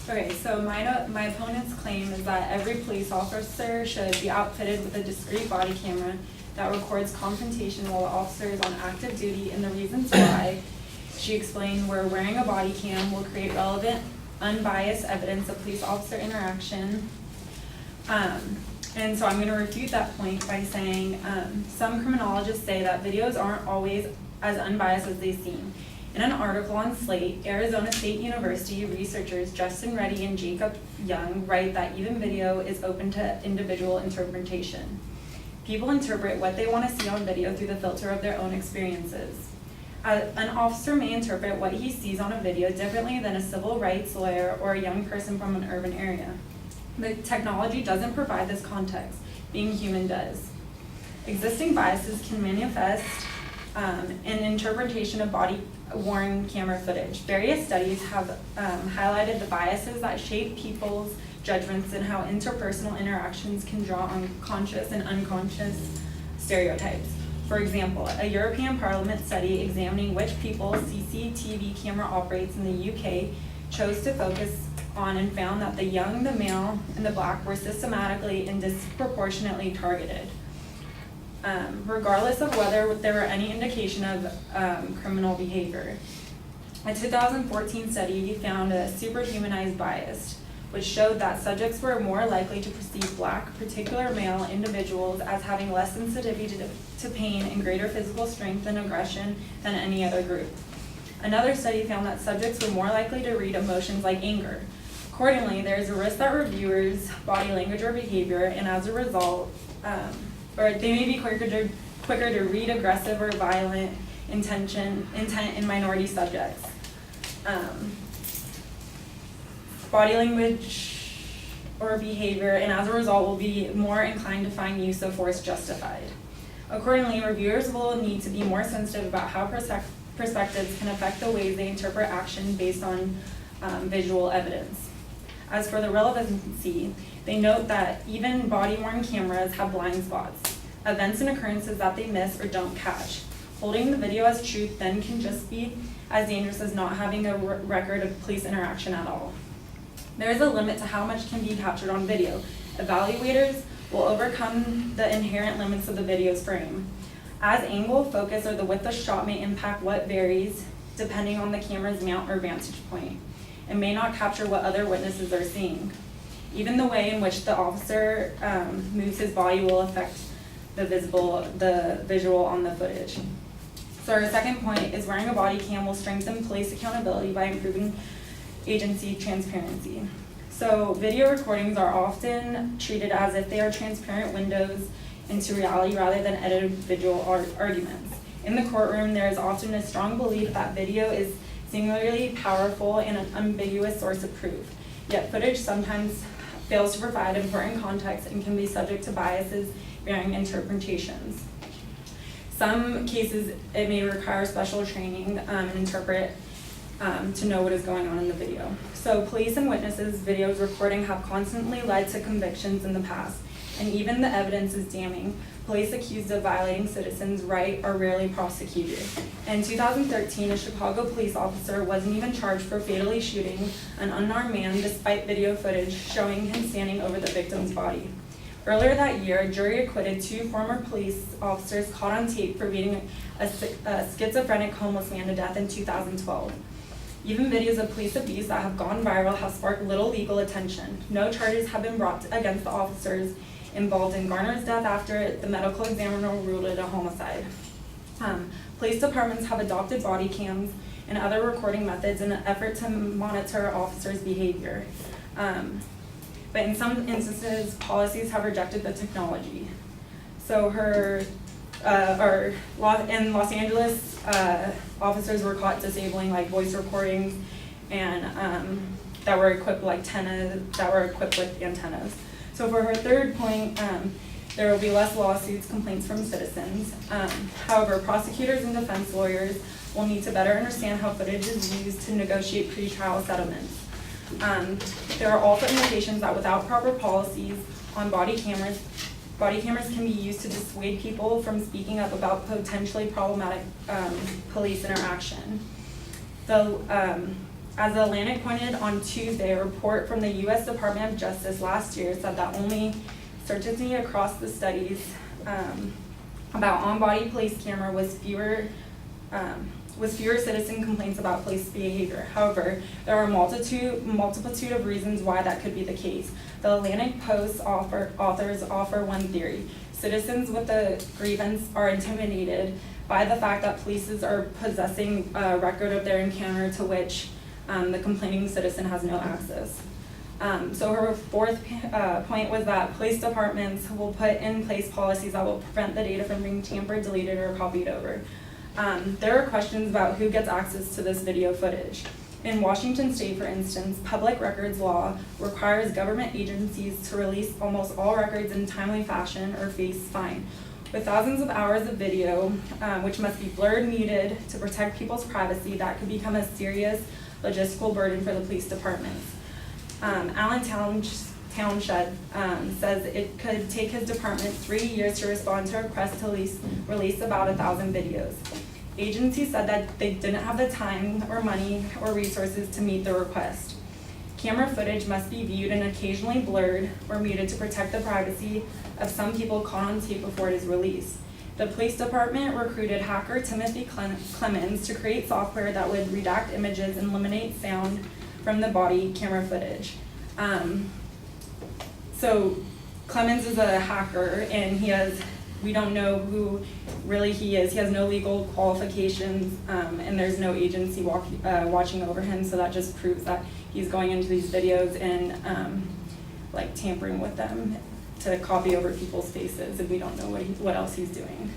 Okay, so my opponent's claim is that every police officer should be outfitted with a discrete body camera that records confrontation while the officer is on active duty, and the reasons why she explained were wearing a body cam will create relevant, unbiased evidence of police officer interaction. And so I'm going to refute that point by saying some criminologists say that videos aren't always as unbiased as they seem. In an article on Slate, Arizona State University researchers Justin Reddy and Jacob Young write that even video is open to individual interpretation. People interpret what they want to see on video through the filter of their own experiences. An officer may interpret what he sees on a video differently than a civil rights lawyer or a young person from an urban area. The technology doesn't provide this context, being human does. Existing biases can manifest in interpretation of body-worn camera footage. Various studies have highlighted the biases that shape people's judgments and how interpersonal interactions can draw on conscious and unconscious stereotypes. For example, a European Parliament study examining which people CCTV camera operates in the UK chose to focus on and found that the young, the male, and the black were systematically and disproportionately targeted, regardless of whether there were any indication of criminal behavior. A 2014 study found a superhumanized bias, which showed that subjects were more likely to perceive black, particular male individuals as having less sensitivity to pain and greater physical strength and aggression than any other group. Another study found that subjects were more likely to read emotions like anger. Accordingly, there is a risk that reviewers' body language or behavior, and as a result, or they may be quicker to read aggressive or violent intent in minority subjects. Body language or behavior, and as a result will be more inclined to find use of force justified. Accordingly, reviewers will need to be more sensitive about how perspectives can affect the ways they interpret action based on visual evidence. As for the relevancy, they note that even body-worn cameras have blind spots, events and occurrences that they miss or don't catch. Holding the video as truth then can just be as dangerous as not having a record of police interaction at all. There is a limit to how much can be captured on video. Evaluators will overcome the inherent limits of the video's frame. As angle, focus, or the width of shot may impact what varies depending on the camera's mount or vantage point, and may not capture what other witnesses are seeing. Even the way in which the officer moves his body will affect the visual on the footage. So our second point is wearing a body cam will strengthen police accountability by improving agency transparency. So video recordings are often treated as if they are transparent windows into reality rather than edited visual arguments. In the courtroom, there is often a strong belief that video is singularly powerful and an ambiguous source of proof. Yet footage sometimes fails to provide important context and can be subject to biases, varying interpretations. Some cases, it may require special training and interpret to know what is going on in the video. So police and witnesses' videos recording have constantly led to convictions in the past, and even the evidence is damning. Police accused of violating citizens' rights are rarely prosecuted. In 2013, a Chicago police officer wasn't even charged for fatally shooting an unarmed man despite video footage showing him standing over the victim's body. Earlier that year, a jury acquitted 2 former police officers caught on tape for beating a schizophrenic homeless man to death in 2012. Even videos of police abuse that have gone viral have sparked little legal attention. No charges have been brought against the officers involved in Garner's death after the medical examiner ruled it a homicide. Police departments have adopted body cams and other recording methods in an effort to monitor officers' behavior. But in some instances, policies have rejected the technology. So in Los Angeles, officers were caught disabling like voice recordings and that were equipped with antennas. So for her third point, there will be less lawsuits, complaints from citizens. However, prosecutors and defense lawyers will need to better understand how footage is used to negotiate pretrial settlements. There are also indications that without proper policies on body cameras can be used to dissuade people from speaking up about potentially problematic police interaction. As The Atlantic pointed on Tuesday, a report from the U.S. Department of Justice last year said that only certainty across the studies about on-body police camera was fewer citizen complaints about police behavior. However, there are a multitude of reasons why that could be the case. The Atlantic Post authors offer one theory. Citizens with a grievance are intimidated by the fact that police are possessing a record of their encounter to which the complaining citizen has no access. So her fourth point was that police departments will put in place policies that will prevent the data from being tampered, deleted, or copied over. There are questions about who gets access to this video footage. In Washington State, for instance, public records law requires government agencies to release almost all records in timely fashion or face fine. With thousands of hours of video, which must be blurred, muted to protect people's privacy, that could become a serious logistical burden for the police departments. Alan Townshend says it could take his department 3 years to respond to a request to release about 1,000 videos. Agencies said that they didn't have the time or money or resources to meet the request. Camera footage must be viewed and occasionally blurred or muted to protect the privacy of some people caught on tape before it is released. The police department recruited hacker Timothy Clemens to create software that would redact images and eliminate sound from the body camera footage. So Clemens is a hacker, and we don't know who really he is. He has no legal qualifications, and there's no agency watching over him, so that just proves that he's going into these videos and tampering with them to copy over people's faces, and we don't know what else he's doing.